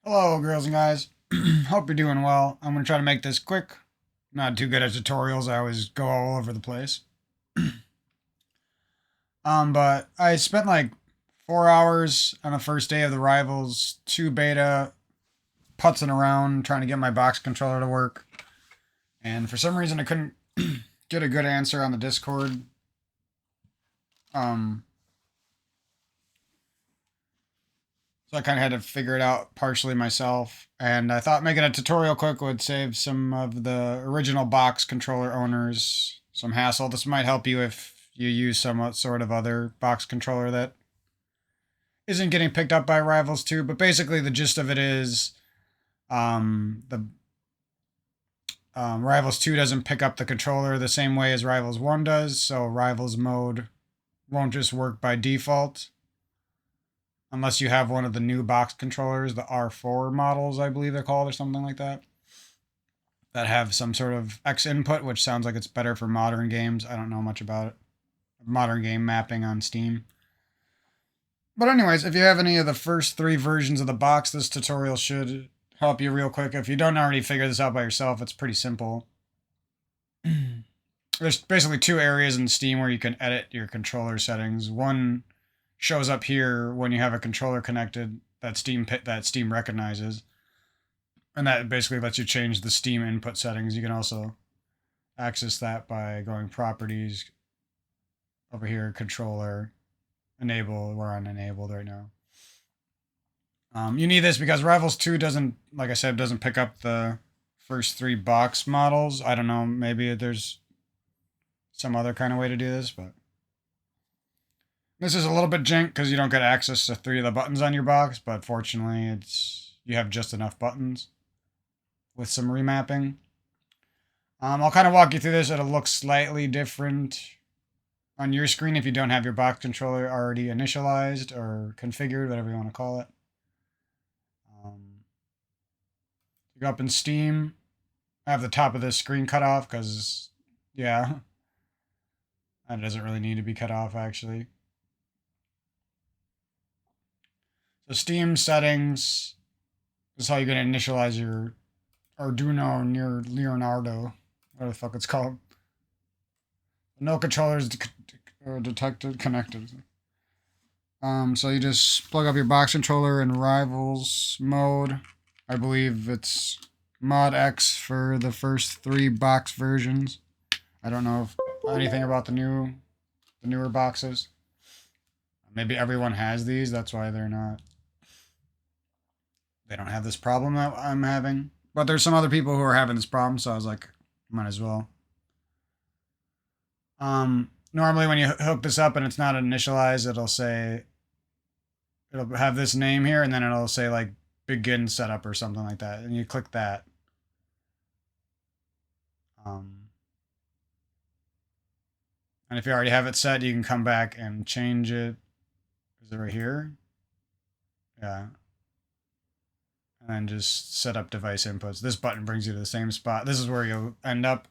Hello, girls and guys. Hope you're doing well. I'm going to try to make this quick. Not too good at tutorials. I always go all over the place. But I spent like 4 hours on the first day of the Rivals 2 beta putzing around trying to get my box controller to work. And for some reason I couldn't get a good answer on the Discord. Um, So I kind of had to figure it out partially myself. And I thought making a tutorial quick would save some of the original box controller owners some hassle. This might help you if you use some sort of other box controller that isn't getting picked up by Rivals 2. But basically, the gist of it is the Rivals 2 doesn't pick up the controller the same way as Rivals 1 does. So Rivals mode won't just work by default unless you have one of the new box controllers, the R4 models, I believe they're called, or something like that, that have some sort of X input, which sounds like it's better for modern games. I don't know much about it. Modern game mapping on Steam. But anyways, if you have any of the first 3 versions of the box, this tutorial should help you real quick. If you don't already figure this out by yourself, it's pretty simple. There's basically 2 areas in Steam where you can edit your controller settings. One shows up here when you have a controller connected that Steam recognizes, and that basically lets you change the Steam input settings. You can also access that by going properties, over here, controller, enable. We're on enabled right now. You need this because Rivals 2 doesn't, like I said, doesn't pick up the first 3 box models. I don't know, maybe there's some other kind of way to do this, but this is a little bit jank because you don't get access to 3 of the buttons on your box, but fortunately you have just enough buttons with some remapping. I'll kind of walk you through this. It'll look slightly different on your screen if you don't have your box controller already initialized or configured, whatever you want to call it. You go up in Steam. I have the top of this screen cut off because, yeah, that doesn't really need to be cut off actually. So Steam settings is how you're going to initialize your Arduino near Leonardo, whatever the fuck it's called. No controllers detected, connected. So you just plug up your box controller in Rivals mode. I believe it's mod X for the first 3 box versions. I don't know anything about the newer boxes. Maybe everyone has these. That's why they don't have this problem that I'm having. But there's some other people who are having this problem, so I was like, might as well. Normally when you hook this up and it's not initialized, it'll have this name here, and then it'll say like begin setup or something like that, and you click that. And if you already have it set, you can come back and change it. Is it right here? Yeah. And then just set up device inputs. This button brings you to the same spot. This is where you'll end up.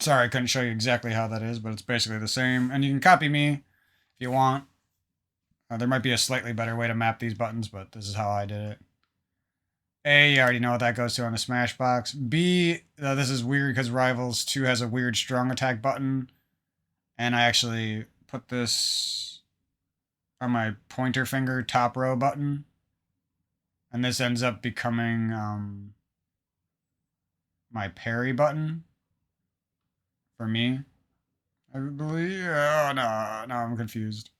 Sorry, I couldn't show you exactly how that is, but it's basically the same. And you can copy me if you want. There might be a slightly better way to map these buttons, but this is how I did it. A, you already know what that goes to on the Smashbox. B, this is weird because Rivals 2 has a weird strong attack button. And I actually put this on my pointer finger top row button. And this ends up becoming my parry button for me. I believe. Oh, no, I'm confused.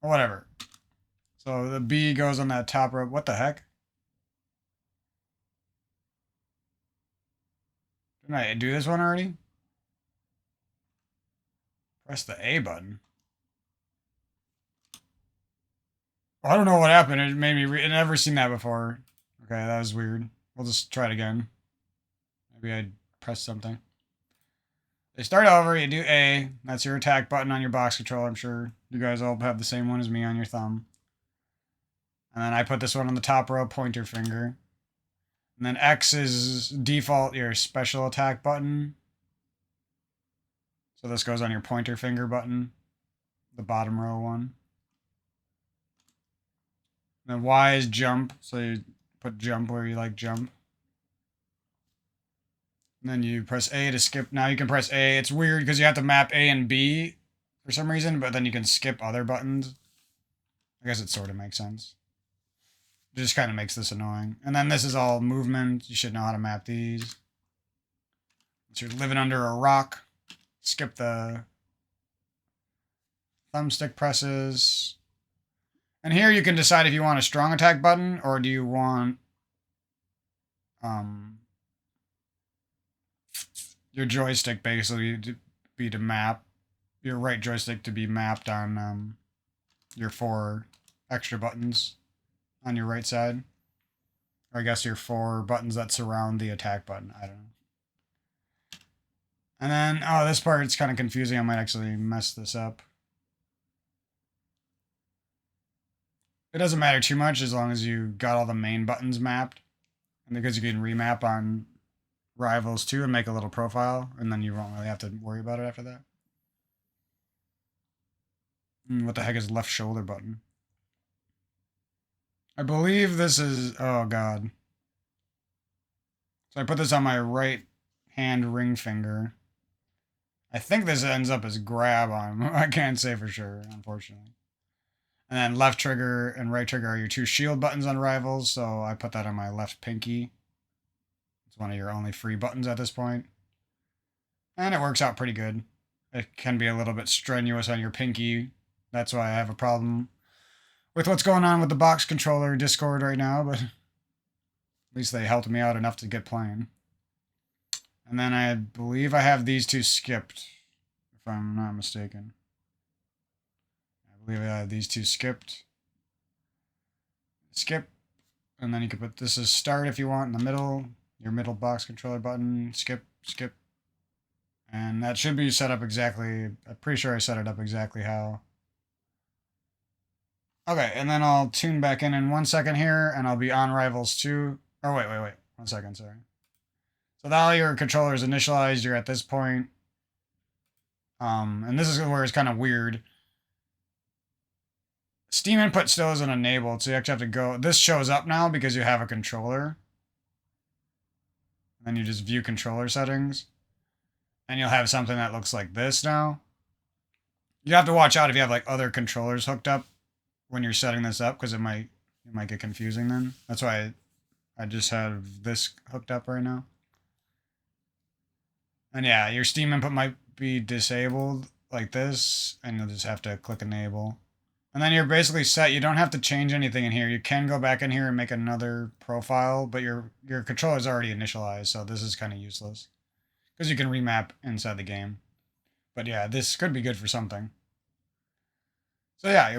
Whatever. So the B goes on that top row. What the heck? Didn't I do this one already? Press the A button. I don't know what happened. It made me. I've never seen that before. Okay, that was weird. We'll just try it again. Maybe I pressed something. They start over. You do A. That's your attack button on your box controller. I'm sure you guys all have the same one as me on your thumb. And then I put this one on the top row, pointer finger. And then X is default, your special attack button. So this goes on your pointer finger button, the bottom row one. Then Y is jump, so you put jump where you like jump. And then you press A to skip. Now you can press A. It's weird because you have to map A and B for some reason, but then you can skip other buttons. I guess it sort of makes sense. It just kind of makes this annoying. And then this is all movement. You should know how to map these. So you're living under a rock. Skip the thumbstick presses. And here you can decide if you want a strong attack button or do you want your joystick basically to be to map, your right joystick to be mapped on your 4 extra buttons on your right side. Or I guess your 4 buttons that surround the attack button. I don't know. And then, oh, this part's kind of confusing. I might actually mess this up. It doesn't matter too much as long as you got all the main buttons mapped. And because you can remap on Rivals 2 and make a little profile, and then you won't really have to worry about it after that. And what the heck is left shoulder button? I believe this is, oh god. So I put this on my right hand ring finger. I think this ends up as grab on. I can't say for sure, unfortunately. And then left trigger and right trigger are your 2 shield buttons on Rivals, so I put that on my left pinky. It's one of your only free buttons at this point. And it works out pretty good. It can be a little bit strenuous on your pinky. That's why I have a problem with what's going on with the box controller Discord right now, but at least they helped me out enough to get playing. And then I believe I have these 2 skipped, if I'm not mistaken. I believe I have these 2 skipped. Skip. And then you can put this as start if you want in the middle. Your middle box controller button. Skip, skip. And that should be set up exactly. I'm pretty sure I set it up exactly how. Okay, and then I'll tune back in 1 second here, and I'll be on Rivals 2. Oh, wait. 1 second, sorry. So now your controller is initialized. You're at this point. And this is where it's kind of weird. Steam input still isn't enabled, so you actually have to go. This shows up now because you have a controller. And then you just view controller settings. And you'll have something that looks like this now. You have to watch out if you have like other controllers hooked up when you're setting this up, because it might get confusing then. That's why I just have this hooked up right now. And yeah, your Steam input might be disabled like this, and you'll just have to click enable. And then you're basically set. You don't have to change anything in here. You can go back in here and make another profile, but your controller is already initialized, so this is kind of useless. Because you can remap inside the game. But yeah, this could be good for something. So yeah,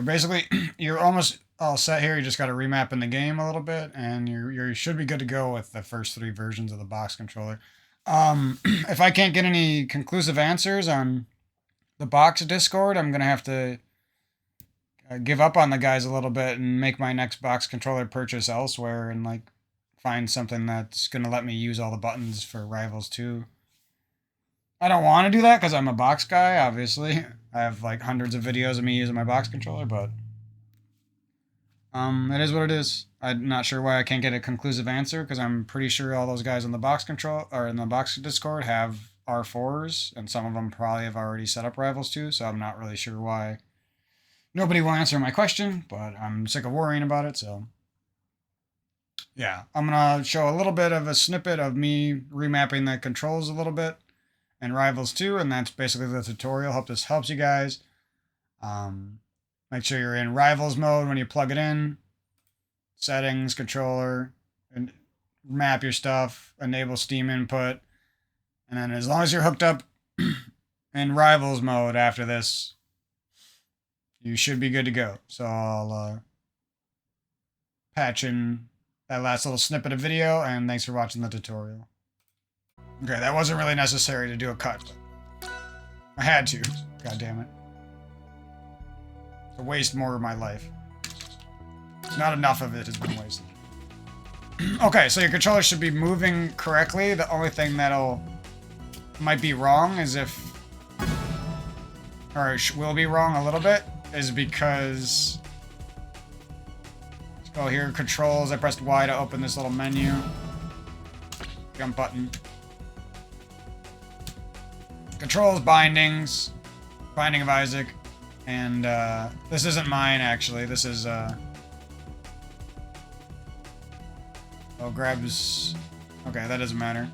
you're almost all set here. You just got to remap in the game a little bit, and you should be good to go with the first 3 versions of the box controller. If I can't get any conclusive answers on the box Discord, I'm going to have to give up on the guys a little bit and make my next box controller purchase elsewhere and like find something that's going to let me use all the buttons for Rivals 2. I don't want to do that because I'm a box guy, obviously. I have like hundreds of videos of me using my box controller, but it is what it is. I'm not sure why I can't get a conclusive answer because I'm pretty sure all those guys on the box control or in the box Discord have R4s, and some of them probably have already set up Rivals 2, so I'm not really sure why nobody will answer my question, but I'm sick of worrying about it, so yeah. I'm going to show a little bit of a snippet of me remapping the controls a little bit in Rivals 2, and that's basically the tutorial. Hope this helps you guys. Make sure you're in Rivals mode when you plug it in. Settings, controller, and map your stuff, enable Steam input, and then as long as you're hooked up in Rivals mode after this, you should be good to go. So I'll patch in that last little snippet of video, and thanks for watching the tutorial. Okay, that wasn't really necessary to do a cut, but I had to. God damn it. To waste more of my life. Not enough of it has been wasted. Okay, so your controller should be moving correctly. The only thing might be wrong is if, or will be wrong a little bit, is because Oh, here, controls. I pressed Y to open this little menu. Jump button. Controls, bindings. Binding of Isaac. And, this isn't mine, actually. This is, oh, grabs... Okay, that doesn't matter.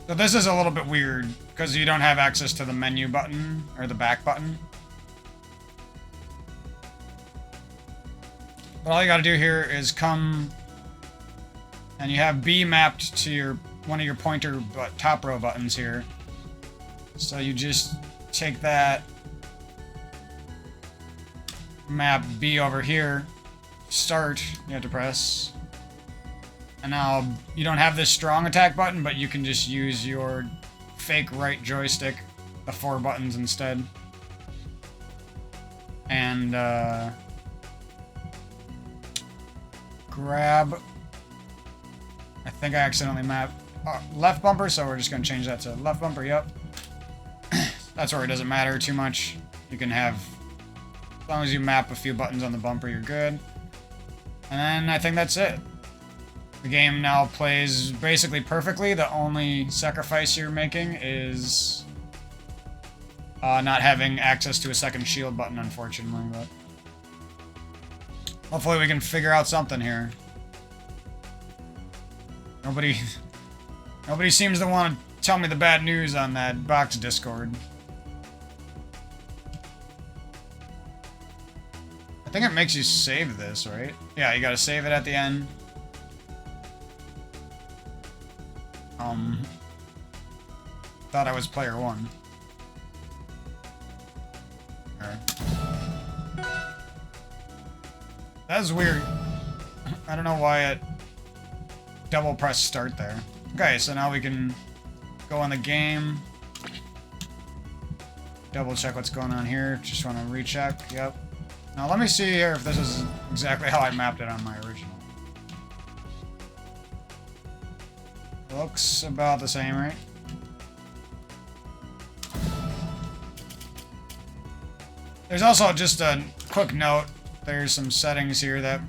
So this is a little bit weird, because you don't have access to the menu button, or the back button. But all you gotta do here is come... And you have B mapped to your one of your pointer top row buttons here. So you just take that, map B over here, start, you have to press. And now you don't have this strong attack button, but you can just use your fake right joystick, the 4 buttons instead. And grab. I think I accidentally mapped left bumper, so we're just going to change that to left bumper, yep. That's where it doesn't matter too much. You can have, as long as you map a few buttons on the bumper, you're good. And then I think that's it. The game now plays basically perfectly. The only sacrifice you're making is not having access to a second shield button, unfortunately, but hopefully we can figure out something here. Nobody seems to want to tell me the bad news on that box Discord. I think it makes you save this, right? Yeah, you gotta save it at the end. Thought I was player 1. Alright. That's weird. I don't know why it double press start there. Okay, so now we can go on the game. Double check what's going on here. Just want to recheck. Yep. Now let me see here if this is exactly how I mapped it on my original. Looks about the same, right? There's also just a quick note. There's some settings here that,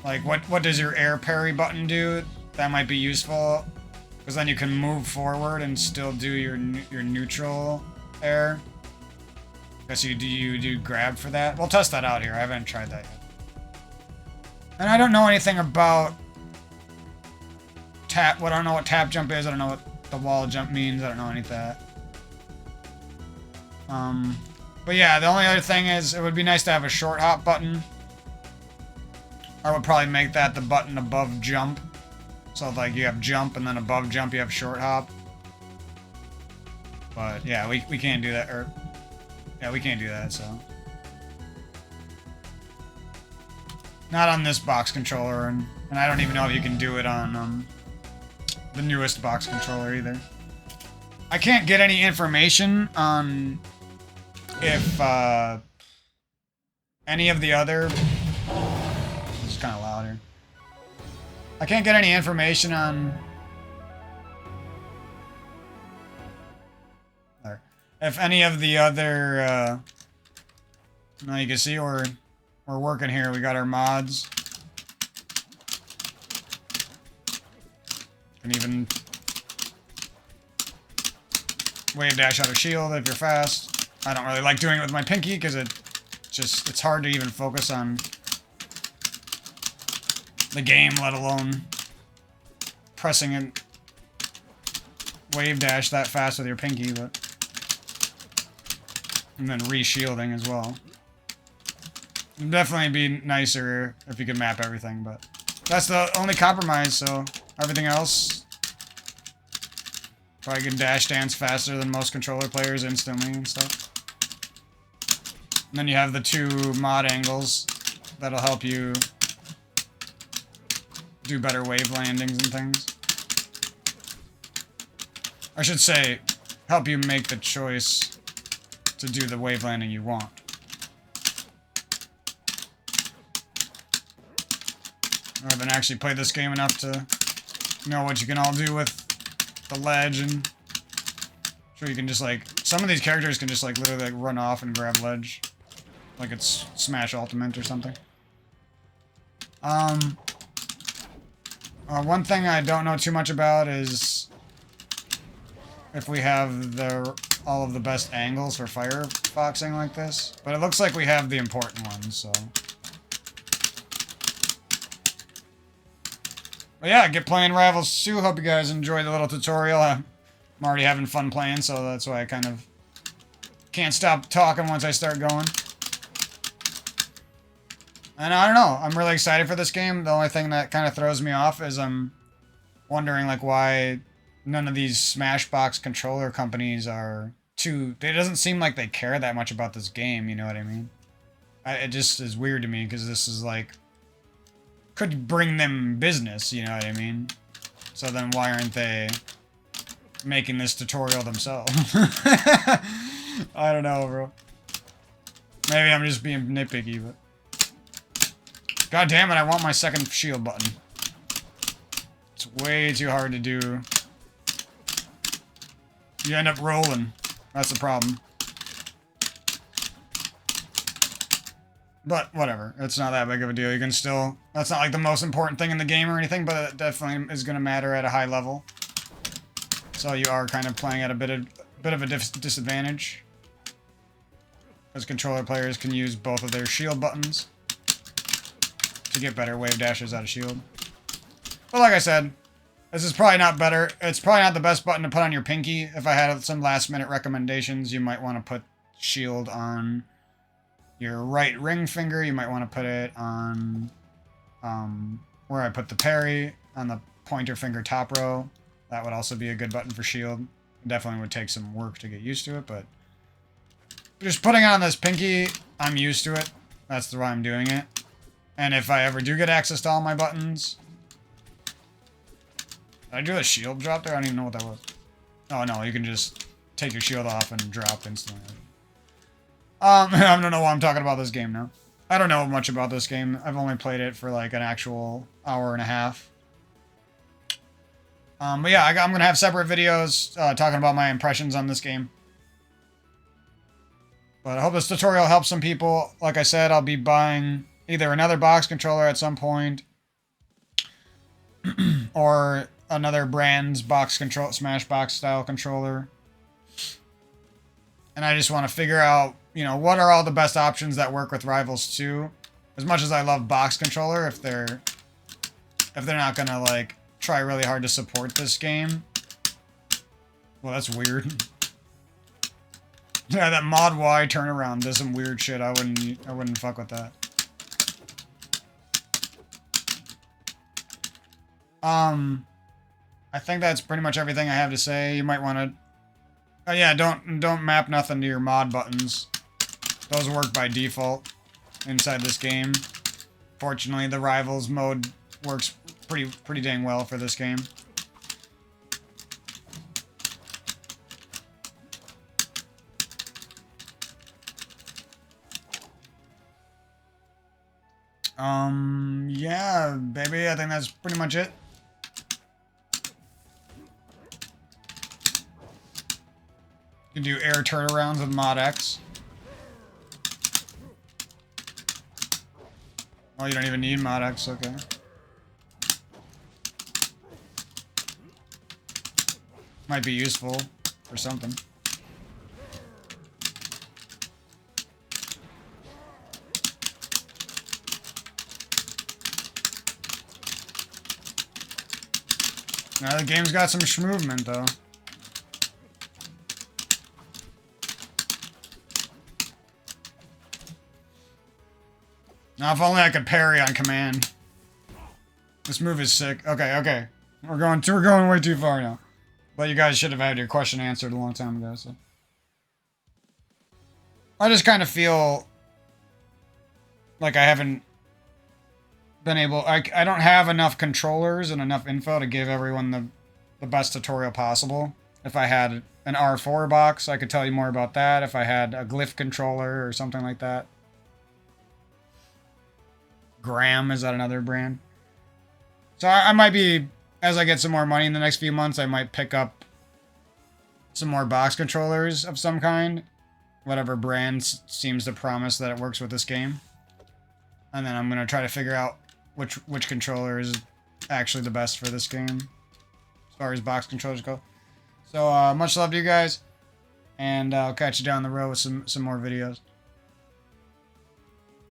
like, what does your air parry button do? That might be useful, because then you can move forward and still do your neutral air. Guess you do grab for that. We'll test that out here. I haven't tried that yet. And I don't know anything about tap. Well, I don't know what tap jump is. I don't know what the wall jump means. I don't know any of that. But yeah, the only other thing is it would be nice to have a short hop button. I would probably make that the button above jump. So like you have jump and then above jump you have short hop. But yeah, we can't do that. Or yeah, we can't do that, so. Not on this box controller, and I don't even know if you can do it on the newest box controller either. I can't get any information on if any of the other... This is kind of loud here. I can't get any information on... There. If any of the other... Now you can see we're working here. We got our mods. Can even wave dash out of shield if you're fast. I don't really like doing it with my pinky because it's hard to even focus on the game, let alone pressing a wave dash that fast with your pinky, but and then re-shielding as well. It'd definitely be nicer if you could map everything, but that's the only compromise, so everything else probably can dash dance faster than most controller players instantly and stuff. And then you have the 2 mod angles that'll help you do better wave landings and things. I should say, help you make the choice to do the wave landing you want. I haven't actually played this game enough to know what you can all do with the ledge, and sure you can just like, some of these characters can just like literally like run off and grab ledge. like it's Smash Ultimate or something. One thing I don't know too much about is if we have all of the best angles for firefoxing like this. But it looks like we have the important ones, so... But yeah, get playing Rivals 2. Hope you guys enjoy the little tutorial. I'm already having fun playing, so that's why I kind of can't stop talking once I start going. And I don't know, I'm really excited for this game. The only thing that kind of throws me off is I'm wondering like why none of these Smashbox controller companies are too... It doesn't seem like they care that much about this game, you know what I mean? It just is weird to me, because this is like... Could bring them business, you know what I mean? So then why aren't they making this tutorial themselves? I don't know, bro. Maybe I'm just being nitpicky, but... God damn it, I want my second shield button. It's way too hard to do. You end up rolling. That's the problem. But whatever, it's not that big of a deal. You can still... That's not like the most important thing in the game or anything, but it definitely is going to matter at a high level. So you are kind of playing at a bit of a disadvantage. Because controller players can use both of their shield buttons to get better wave dashes out of shield. But like I said, this is probably not better. It's probably not the best button to put on your pinky. If I had some last minute recommendations, you might want to put shield on your right ring finger. You might want to put it on where I put the parry, on the pointer finger top row. That would also be a good button for shield. It definitely would take some work to get used to it, but just putting on this pinky, I'm used to it. That's the way I'm doing it. And if I ever do get access to all my buttons... Did I do a shield drop there? I don't even know what that was. Oh no, you can just take your shield off and drop instantly. I don't know why I'm talking about this game now. I don't know much about this game. I've only played it for like an actual hour and a half. But yeah, I'm going to have separate videos talking about my impressions on this game. But I hope this tutorial helps some people. Like I said, I'll be buying either another box controller at some point, or another brand's box control, Smashbox style controller. And I just want to figure out, you know, what are all the best options that work with Rivals 2. As much as I love box controller, if they're not gonna like try really hard to support this game. Well, that's weird. Yeah, that mod Y turnaround does some weird shit. I wouldn't fuck with that. I think that's pretty much everything I have to say. You might want to... Oh yeah, don't map nothing to your mod buttons. Those work by default inside this game. Fortunately, the Rivals mode works pretty dang well for this game. Yeah, baby, I think that's pretty much it. You can do air turnarounds with Mod X. Oh, you don't even need Mod X, okay. Might be useful for something. Now the game's got some movement though. Now if only I could parry on command. This move is sick. Okay. We're going way too far now. But you guys should have had your question answered a long time ago, so. I just kind of feel like I haven't been able... I don't have enough controllers and enough info to give everyone the best tutorial possible. If I had an R4 box, I could tell you more about that. If I had a Glyph controller or something like that. Graham, is that another brand? So I might be, as I get some more money in the next few months, I might pick up some more box controllers of some kind. whatever brand seems to promise that it works with this game. And then I'm going to try to figure out which controller is actually the best for this game, as far as box controllers go. So, much love to you guys, and I'll catch you down the road with some more videos.